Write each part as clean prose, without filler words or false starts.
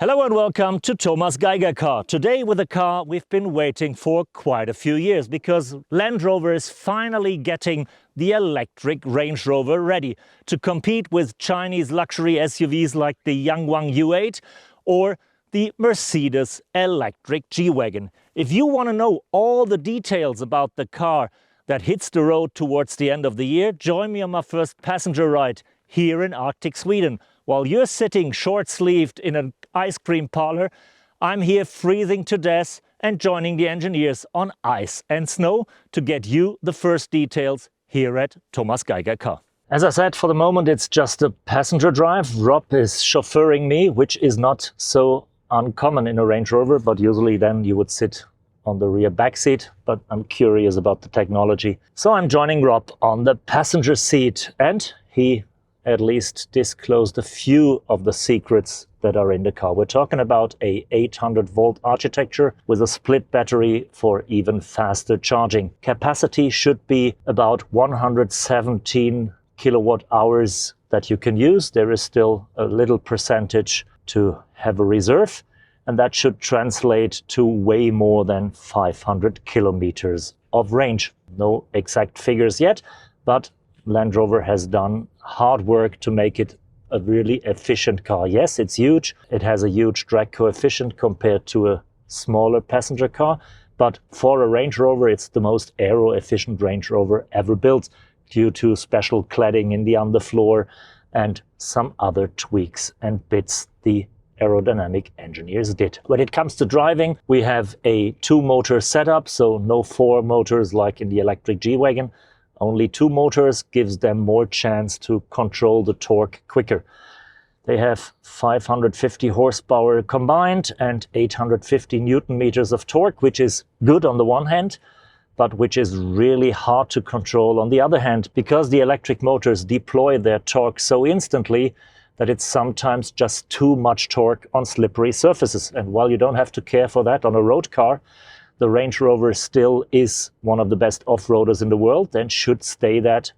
Hello and welcome to Thomas Geiger Car. Today with a car we've been waiting for quite a few years because Land Rover is finally getting the electric Range Rover ready to compete with Chinese luxury SUVs like the Yangwang U8 or the Mercedes electric G-Wagon. If you want to know all the details about the car that hits the road towards the end of the year, join me on my first passenger ride here in Arctic Sweden. While you're sitting short-sleeved in an ice cream parlor, I'm here freezing to death and joining the engineers on ice and snow to get you the first details here at Thomas Geiger Car. As I said, for the moment it's just a passenger drive. Rob is chauffeuring me, which is not so uncommon in a Range Rover, but usually then you would sit on the rear back seat, but I'm curious about the technology. So I'm joining Rob on the passenger seat, and he at least disclosed a few of the secrets that are in the car. We're talking about a 800-volt architecture with a split battery for even faster charging. Capacity should be about 117 kilowatt hours that you can use. There is still a little percentage to have a reserve, and that should translate to way more than 500 kilometers of range. No exact figures yet, but Land Rover has done hard work to make it a really efficient car. Yes, it's huge. It has a huge drag coefficient compared to a smaller passenger car, but for a Range Rover, it's the most aero-efficient Range Rover ever built due to special cladding in the underfloor and some other tweaks and bits the aerodynamic engineers did. When it comes to driving, we have a two-motor setup, so no four motors like in the electric G-Wagon. Only two motors gives them more chance to control the torque quicker. They have 550 horsepower combined and 850 Newton meters of torque, which is good on the one hand, but which is really hard to control on the other hand, because the electric motors deploy their torque so instantly that it's sometimes just too much torque on slippery surfaces. And while you don't have to care for that on a road car, the Range Rover still is one of the best off-roaders in the world and should stay that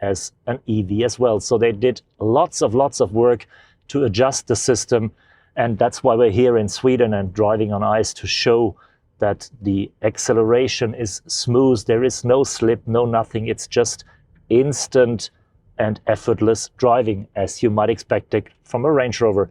as an EV as well. So they did lots of work to adjust the system, and that's why we're here in Sweden and driving on ice to show that the acceleration is smooth. There is no slip, no nothing. It's just instant and effortless driving as you might expect it from a Range Rover.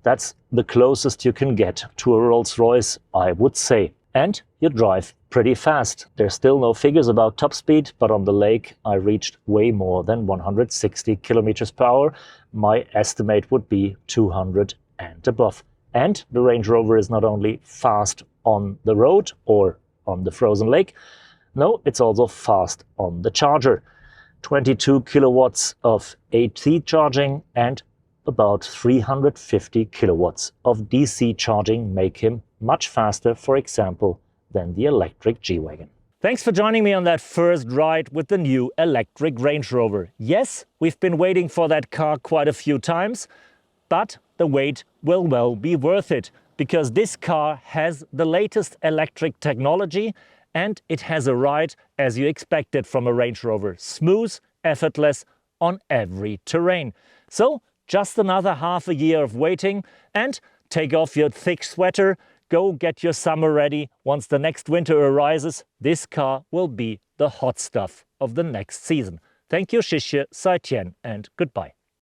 That's the closest you can get to a Rolls-Royce, I would say. And you drive pretty fast. There's still no figures about top speed, but on the lake I reached way more than 160 kilometers per hour. My estimate would be 200 and above. And the Range Rover is not only fast on the road or on the frozen lake, no, it's also fast on the charger. 22 kilowatts of AC charging and about 350 kilowatts of DC charging make him much faster, for example, than the electric G-Wagon. Thanks for joining me on that first ride with the new electric Range Rover. Yes, we've been waiting for that car quite a few times, but the wait will well be worth it, because this car has the latest electric technology and it has a ride as you expected from a Range Rover. Smooth, effortless on every terrain. So just another half a year of waiting, and take off your thick sweater. Go get your summer ready. Once the next winter arises, this car will be the hot stuff of the next season. Thank you, Shishye, Saitian, and goodbye.